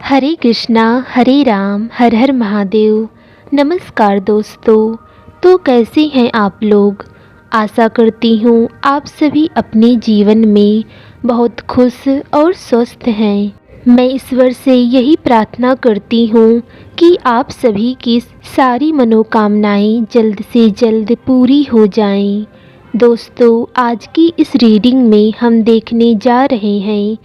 हरे कृष्णा हरे राम हर हर महादेव। नमस्कार दोस्तों। तो कैसे हैं आप लोग। आशा करती हूँ आप सभी अपने जीवन में बहुत खुश और स्वस्थ हैं। मैं ईश्वर से यही प्रार्थना करती हूँ कि आप सभी की सारी मनोकामनाएं जल्द से जल्द पूरी हो जाएं। दोस्तों, आज की इस रीडिंग में हम देखने जा रहे हैं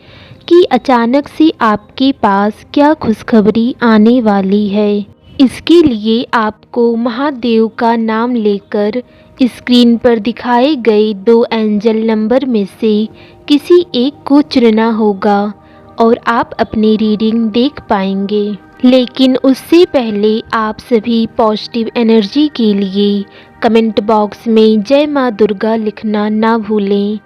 कि अचानक से आपके पास क्या खुशखबरी आने वाली है। इसके लिए आपको महादेव का नाम लेकर स्क्रीन पर दिखाए गए 2 एंजल नंबर में से किसी एक को चुनना होगा और आप अपनी रीडिंग देख पाएंगे। लेकिन उससे पहले आप सभी पॉजिटिव एनर्जी के लिए कमेंट बॉक्स में जय माँ दुर्गा लिखना ना भूलें।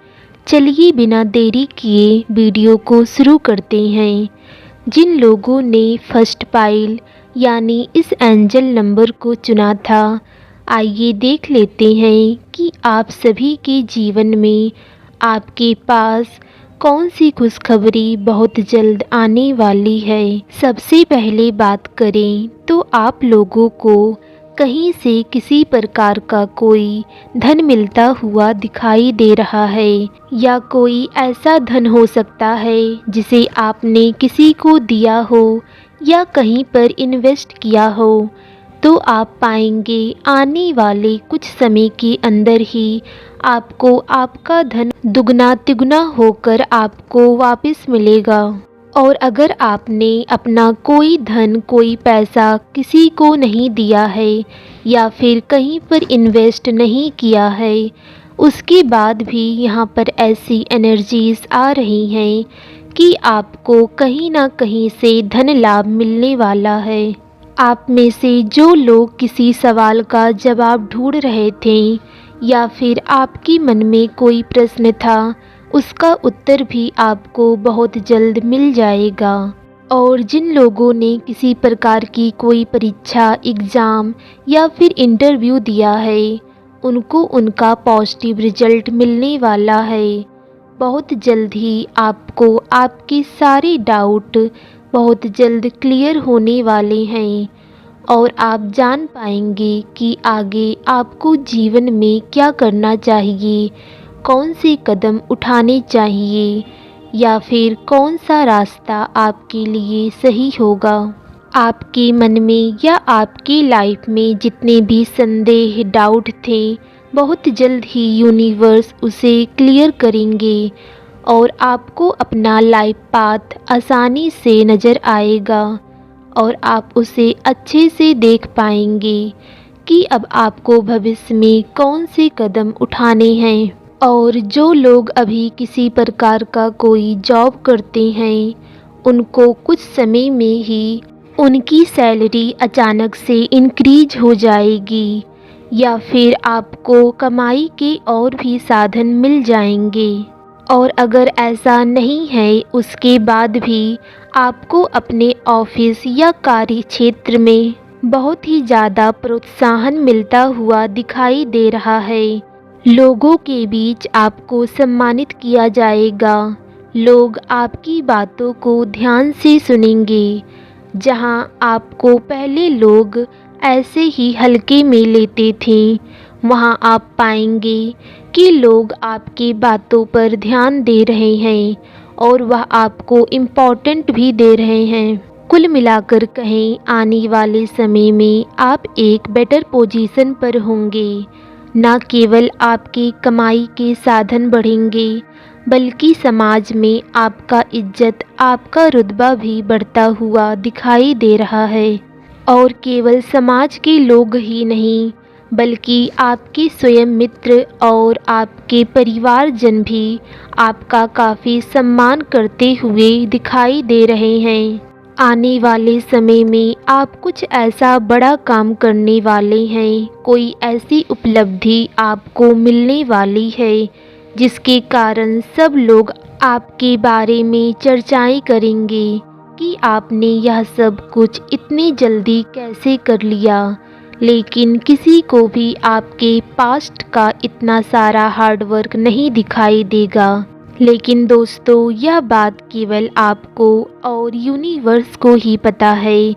चलिए बिना देरी किए वीडियो को शुरू करते हैं। जिन लोगों ने फर्स्ट पाइल यानी इस एंजल नंबर को चुना था, आइए देख लेते हैं कि आप सभी के जीवन में आपके पास कौन सी खुशखबरी बहुत जल्द आने वाली है। सबसे पहले बात करें तो आप लोगों को कहीं से किसी प्रकार का कोई धन मिलता हुआ दिखाई दे रहा है, या कोई ऐसा धन हो सकता है जिसे आपने किसी को दिया हो या कहीं पर इन्वेस्ट किया हो। तो आप पाएंगे आने वाले कुछ समय के अंदर ही आपको आपका धन दुगना तिगुना होकर आपको वापस मिलेगा। और अगर आपने अपना कोई धन कोई पैसा किसी को नहीं दिया है या फिर कहीं पर इन्वेस्ट नहीं किया है, उसके बाद भी यहाँ पर ऐसी एनर्जीज आ रही हैं कि आपको कहीं ना कहीं से धन लाभ मिलने वाला है। आप में से जो लोग किसी सवाल का जवाब ढूंढ रहे थे या फिर आपके मन में कोई प्रश्न था, उसका उत्तर भी आपको बहुत जल्द मिल जाएगा। और जिन लोगों ने किसी प्रकार की कोई परीक्षा, एग्ज़ाम या फिर इंटरव्यू दिया है, उनको उनका पॉजिटिव रिजल्ट मिलने वाला है। बहुत जल्द ही आपको आपके सारे डाउट बहुत जल्द क्लियर होने वाले हैं और आप जान पाएंगे कि आगे आपको जीवन में क्या करना चाहिए, कौन से कदम उठाने चाहिए या फिर कौन सा रास्ता आपके लिए सही होगा। आपके मन में या आपकी लाइफ में जितने भी संदेह, डाउट थे, बहुत जल्द ही यूनिवर्स उसे क्लियर करेंगे और आपको अपना लाइफ पाथ आसानी से नज़र आएगा और आप उसे अच्छे से देख पाएंगे कि अब आपको भविष्य में कौन से कदम उठाने हैं। और जो लोग अभी किसी प्रकार का कोई जॉब करते हैं, उनको कुछ समय में ही उनकी सैलरी अचानक से इंक्रीज हो जाएगी या फिर आपको कमाई के और भी साधन मिल जाएंगे। और अगर ऐसा नहीं है, उसके बाद भी आपको अपने ऑफिस या कार्य क्षेत्र में बहुत ही ज़्यादा प्रोत्साहन मिलता हुआ दिखाई दे रहा है। लोगों के बीच आपको सम्मानित किया जाएगा। लोग आपकी बातों को ध्यान से सुनेंगे। जहां आपको पहले लोग ऐसे ही हल्के में लेते थे, वहां आप पाएंगे कि लोग आपकी बातों पर ध्यान दे रहे हैं और वह आपको इम्पोर्टेंट भी दे रहे हैं। कुल मिलाकर कहें, आने वाले समय में आप एक बेटर पोजीशन पर होंगे। न केवल आपकी कमाई के साधन बढ़ेंगे, बल्कि समाज में आपका इज्जत, आपका रुतबा भी बढ़ता हुआ दिखाई दे रहा है। और केवल समाज के लोग ही नहीं, बल्कि आपके स्वयं मित्र और आपके परिवारजन भी आपका काफ़ी सम्मान करते हुए दिखाई दे रहे हैं। आने वाले समय में आप कुछ ऐसा बड़ा काम करने वाले हैं, कोई ऐसी उपलब्धि आपको मिलने वाली है जिसके कारण सब लोग आपके बारे में चर्चाएं करेंगे कि आपने यह सब कुछ इतनी जल्दी कैसे कर लिया। लेकिन किसी को भी आपके पास्ट का इतना सारा हार्डवर्क नहीं दिखाई देगा, लेकिन दोस्तों, यह बात केवल आपको और यूनिवर्स को ही पता है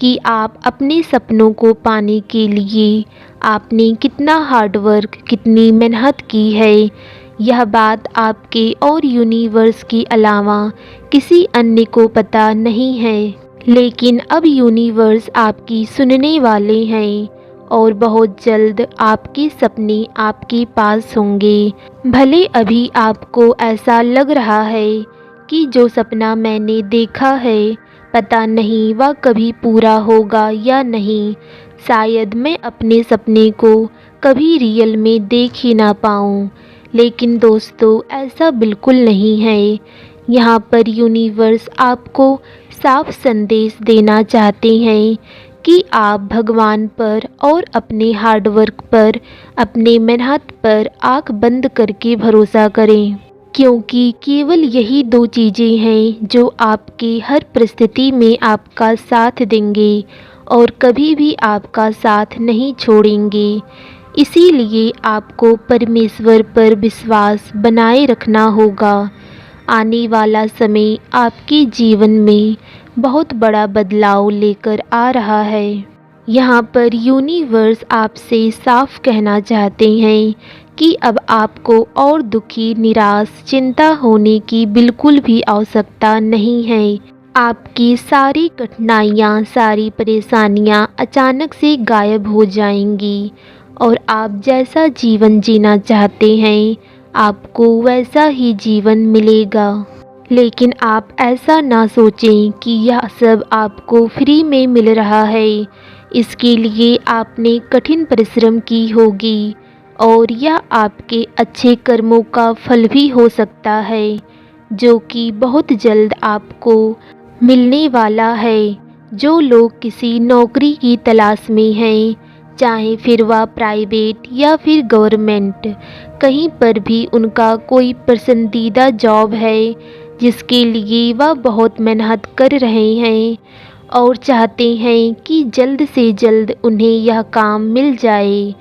कि आप अपने सपनों को पाने के लिए आपने कितना हार्ड वर्क, कितनी मेहनत की है। यह बात आपके और यूनिवर्स के अलावा किसी अन्य को पता नहीं है। लेकिन अब यूनिवर्स आपकी सुनने वाले हैं और बहुत जल्द आपके सपने आपके पास होंगे। भले अभी आपको ऐसा लग रहा है कि जो सपना मैंने देखा है, पता नहीं वह कभी पूरा होगा या नहीं। शायद मैं अपने सपने को कभी रियल में देख ही ना पाऊँ। लेकिन दोस्तों, ऐसा बिल्कुल नहीं है। यहाँ पर यूनिवर्स आपको साफ संदेश देना चाहते हैं कि आप भगवान पर और अपने हार्डवर्क पर, अपने मेहनत पर आंख बंद करके भरोसा करें, क्योंकि केवल यही दो चीज़ें हैं जो आपके हर परिस्थिति में आपका साथ देंगे और कभी भी आपका साथ नहीं छोड़ेंगे। इसीलिए आपको परमेश्वर पर विश्वास बनाए रखना होगा। आने वाला समय आपके जीवन में बहुत बड़ा बदलाव लेकर आ रहा है। यहाँ पर यूनिवर्स आपसे साफ कहना चाहते हैं कि अब आपको और दुखी, निराश, चिंता होने की बिल्कुल भी आवश्यकता नहीं है। आपकी सारी कठिनाइयाँ, सारी परेशानियाँ अचानक से गायब हो जाएंगी और आप जैसा जीवन जीना चाहते हैं, आपको वैसा ही जीवन मिलेगा। लेकिन आप ऐसा ना सोचें कि यह सब आपको फ्री में मिल रहा है। इसके लिए आपने कठिन परिश्रम की होगी और यह आपके अच्छे कर्मों का फल भी हो सकता है, जो कि बहुत जल्द आपको मिलने वाला है। जो लोग किसी नौकरी की तलाश में हैं, चाहे फिर वह प्राइवेट या फिर गवर्नमेंट, कहीं पर भी उनका कोई पसंदीदा जॉब है जिसके लिए वह बहुत मेहनत कर रहे हैं और चाहते हैं कि जल्द से जल्द उन्हें यह काम मिल जाए,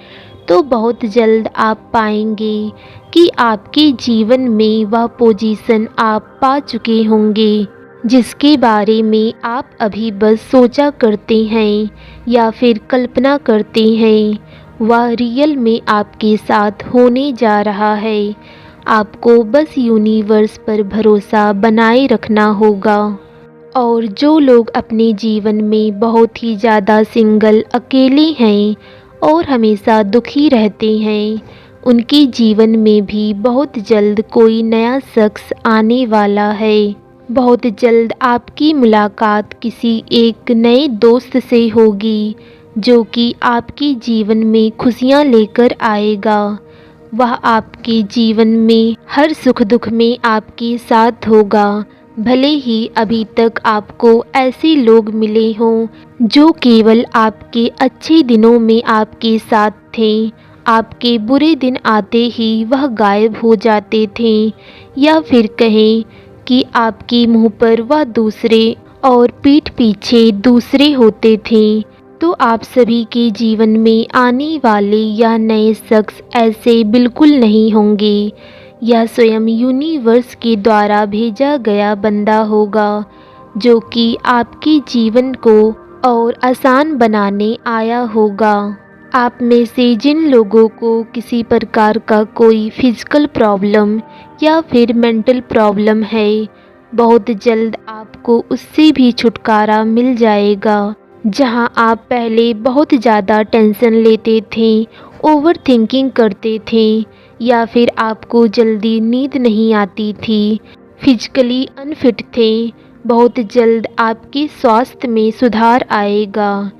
तो बहुत जल्द आप पाएंगे कि आपके जीवन में वह पोजीशन आप पा चुके होंगे जिसके बारे में आप अभी बस सोचा करते हैं या फिर कल्पना करते हैं। वह रियल में आपके साथ होने जा रहा है। आपको बस यूनिवर्स पर भरोसा बनाए रखना होगा। और जो लोग अपने जीवन में बहुत ही ज़्यादा सिंगल, अकेले हैं और हमेशा दुखी रहते हैं, उनके जीवन में भी बहुत जल्द कोई नया शख्स आने वाला है। बहुत जल्द आपकी मुलाकात किसी एक नए दोस्त से होगी जो कि आपके जीवन में खुशियाँ लेकर आएगा। वह आपके जीवन में हर सुख दुख में आपके साथ होगा। भले ही अभी तक आपको ऐसे लोग मिले हों जो केवल आपके अच्छे दिनों में आपके साथ थे, आपके बुरे दिन आते ही वह गायब हो जाते थे, या फिर कहें कि आपके मुंह पर वह दूसरे और पीठ पीछे दूसरे होते थे, तो आप सभी के जीवन में आने वाले या नए शख्स ऐसे बिल्कुल नहीं होंगे। यह स्वयं यूनिवर्स के द्वारा भेजा गया बंदा होगा जो कि आपके जीवन को और आसान बनाने आया होगा। आप में से जिन लोगों को किसी प्रकार का कोई फिजिकल प्रॉब्लम या फिर मेंटल प्रॉब्लम है, बहुत जल्द आपको उससे भी छुटकारा मिल जाएगा। जहां आप पहले बहुत ज़्यादा टेंशन लेते थे, ओवर थिंकिंग करते थे, या फिर आपको जल्दी नींद नहीं आती थी, फिजिकली अनफिट थे, बहुत जल्द आपके स्वास्थ्य में सुधार आएगा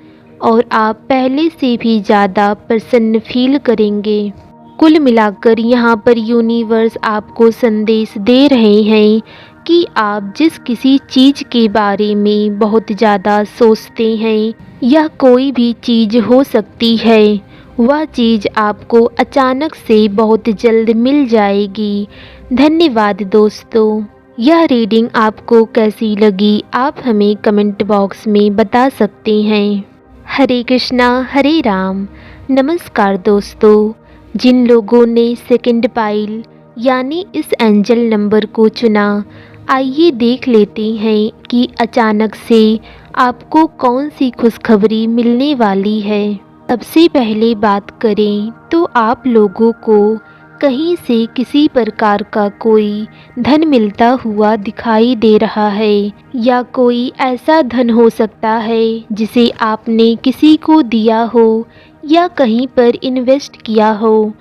और आप पहले से भी ज़्यादा प्रसन्न फील करेंगे। कुल मिलाकर यहाँ पर यूनिवर्स आपको संदेश दे रहे हैं कि आप जिस किसी चीज़ के बारे में बहुत ज़्यादा सोचते हैं, यह कोई भी चीज़ हो सकती है, वह चीज़ आपको अचानक से बहुत जल्द मिल जाएगी। धन्यवाद दोस्तों। यह रीडिंग आपको कैसी लगी, आप हमें कमेंट बॉक्स में बता सकते हैं। हरे कृष्णा हरे राम। नमस्कार दोस्तों। जिन लोगों ने सेकंड पाइल यानी इस एंजल नंबर को चुना। आइए देख लेते हैं कि अचानक से आपको कौन सी खुशखबरी मिलने वाली है। सबसे पहले बात करें तो आप लोगों को कहीं से किसी प्रकार का कोई धन मिलता हुआ दिखाई दे रहा है, या कोई ऐसा धन हो सकता है जिसे आपने किसी को दिया हो या कहीं पर इन्वेस्ट किया हो।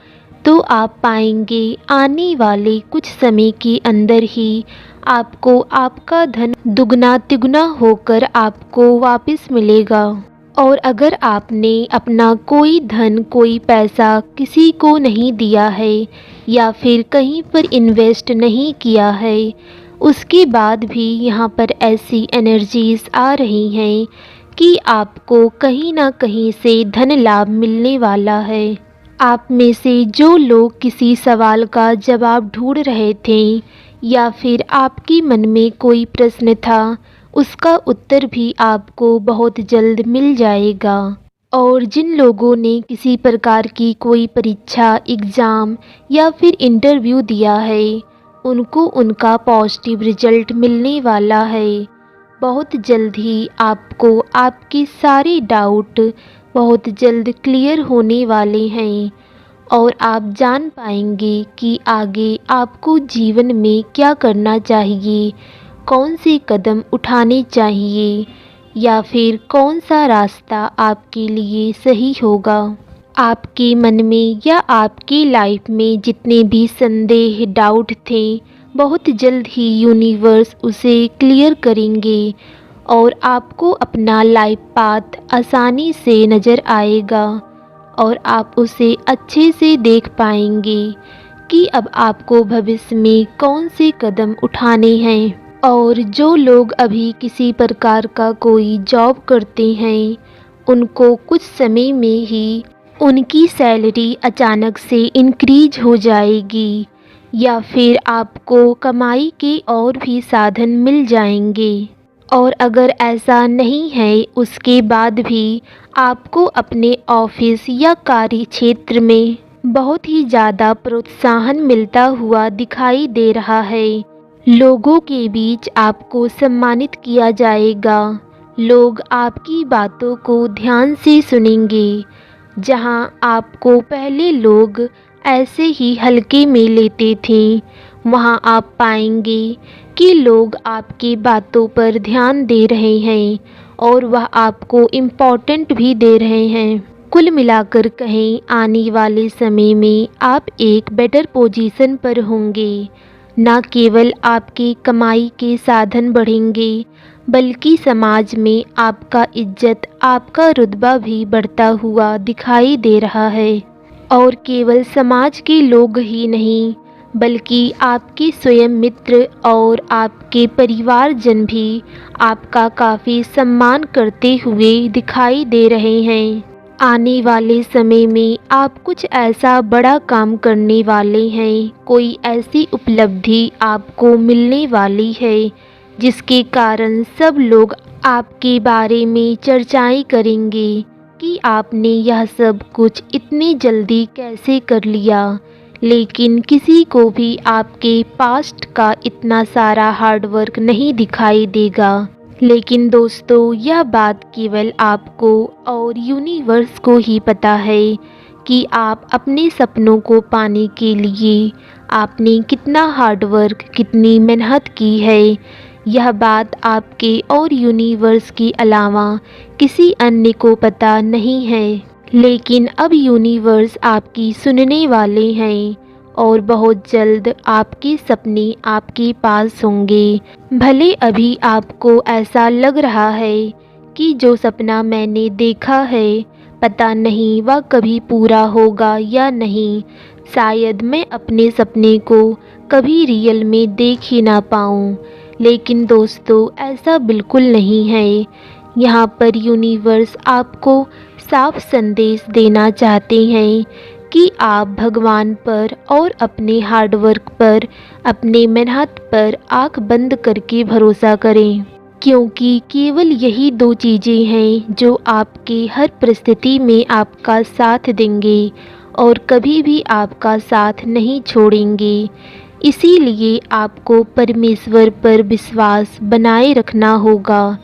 तो आप पाएंगे आने वाले कुछ समय के अंदर ही आपको आपका धन दुगना तिगुना होकर आपको वापस मिलेगा। और अगर आपने अपना कोई धन कोई पैसा किसी को नहीं दिया है या फिर कहीं पर इन्वेस्ट नहीं किया है, उसके बाद भी यहाँ पर ऐसी एनर्जीज आ रही हैं कि आपको कहीं ना कहीं से धन लाभ मिलने वाला है। आप में से जो लोग किसी सवाल का जवाब ढूंढ रहे थे या फिर आपके मन में कोई प्रश्न था, उसका उत्तर भी आपको बहुत जल्द मिल जाएगा। और जिन लोगों ने किसी प्रकार की कोई परीक्षा, एग्ज़ाम या फिर इंटरव्यू दिया है, उनको उनका पॉजिटिव रिजल्ट मिलने वाला है। बहुत जल्द ही आपको आपके सारे डाउट बहुत जल्द क्लियर होने वाले हैं और आप जान पाएंगे कि आगे आपको जीवन में क्या करना चाहिए, कौन से कदम उठाने चाहिए या फिर कौन सा रास्ता आपके लिए सही होगा। आपके मन में या आपकी लाइफ में जितने भी संदेह, डाउट थे, बहुत जल्द ही यूनिवर्स उसे क्लियर करेंगे और आपको अपना लाइफ पाथ आसानी से नज़र आएगा और आप उसे अच्छे से देख पाएंगे कि अब आपको भविष्य में कौन से कदम उठाने हैं। और जो लोग अभी किसी प्रकार का कोई जॉब करते हैं, उनको कुछ समय में ही उनकी सैलरी अचानक से इंक्रीज हो जाएगी या फिर आपको कमाई के और भी साधन मिल जाएंगे। और अगर ऐसा नहीं है, उसके बाद भी आपको अपने ऑफिस या कार्य क्षेत्र में बहुत ही ज़्यादा प्रोत्साहन मिलता हुआ दिखाई दे रहा है। लोगों के बीच आपको सम्मानित किया जाएगा। लोग आपकी बातों को ध्यान से सुनेंगे। जहां आपको पहले लोग ऐसे ही हल्के में लेते थे, वहां आप पाएंगे कि लोग आपकी बातों पर ध्यान दे रहे हैं और वह आपको इम्पोर्टेंट भी दे रहे हैं। कुल मिलाकर कहें, आने वाले समय में आप एक बेटर पोजीशन पर होंगे। न केवल आपकी कमाई के साधन बढ़ेंगे, बल्कि समाज में आपका इज्जत, आपका रुतबा भी बढ़ता हुआ दिखाई दे रहा है। और केवल समाज के लोग ही नहीं, बल्कि आपके स्वयं मित्र और आपके परिवारजन भी आपका काफ़ी सम्मान करते हुए दिखाई दे रहे हैं। आने वाले समय में आप कुछ ऐसा बड़ा काम करने वाले हैं, कोई ऐसी उपलब्धि आपको मिलने वाली है जिसके कारण सब लोग आपके बारे में चर्चाएं करेंगे कि आपने यह सब कुछ इतनी जल्दी कैसे कर लिया। लेकिन किसी को भी आपके पास्ट का इतना सारा हार्डवर्क नहीं दिखाई देगा। लेकिन दोस्तों, यह बात केवल आपको और यूनिवर्स को ही पता है कि आप अपने सपनों को पाने के लिए आपने कितना हार्डवर्क, कितनी मेहनत की है। यह बात आपके और यूनिवर्स के अलावा किसी अन्य को पता नहीं है। लेकिन अब यूनिवर्स आपकी सुनने वाले हैं और बहुत जल्द आपके सपने आपके पास होंगे। भले अभी आपको ऐसा लग रहा है कि जो सपना मैंने देखा है, पता नहीं वह कभी पूरा होगा या नहीं। शायद मैं अपने सपने को कभी रियल में देख ही ना पाऊँ। लेकिन दोस्तों, ऐसा बिल्कुल नहीं है। यहाँ पर यूनिवर्स आपको साफ संदेश देना चाहते हैं कि आप भगवान पर और अपने हार्डवर्क पर, अपने मेहनत पर आंख बंद करके भरोसा करें, क्योंकि केवल यही दो चीज़ें हैं जो आपके हर परिस्थिति में आपका साथ देंगे और कभी भी आपका साथ नहीं छोड़ेंगे। इसीलिए आपको परमेश्वर पर विश्वास बनाए रखना होगा।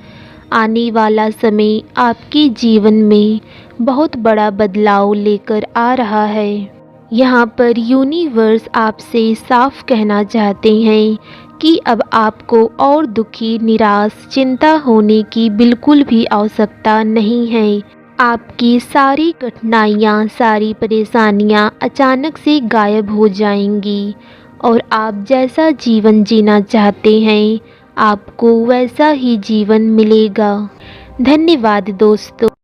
आने वाला समय आपके जीवन में बहुत बड़ा बदलाव लेकर आ रहा है। यहाँ पर यूनिवर्स आपसे साफ कहना चाहते हैं कि अब आपको और दुखी, निराश, चिंता होने की बिल्कुल भी आवश्यकता नहीं है। आपकी सारी कठिनाइयाँ, सारी परेशानियाँ अचानक से गायब हो जाएंगी और आप जैसा जीवन जीना चाहते हैं, आपको वैसा ही जीवन मिलेगा। धन्यवाद दोस्तों।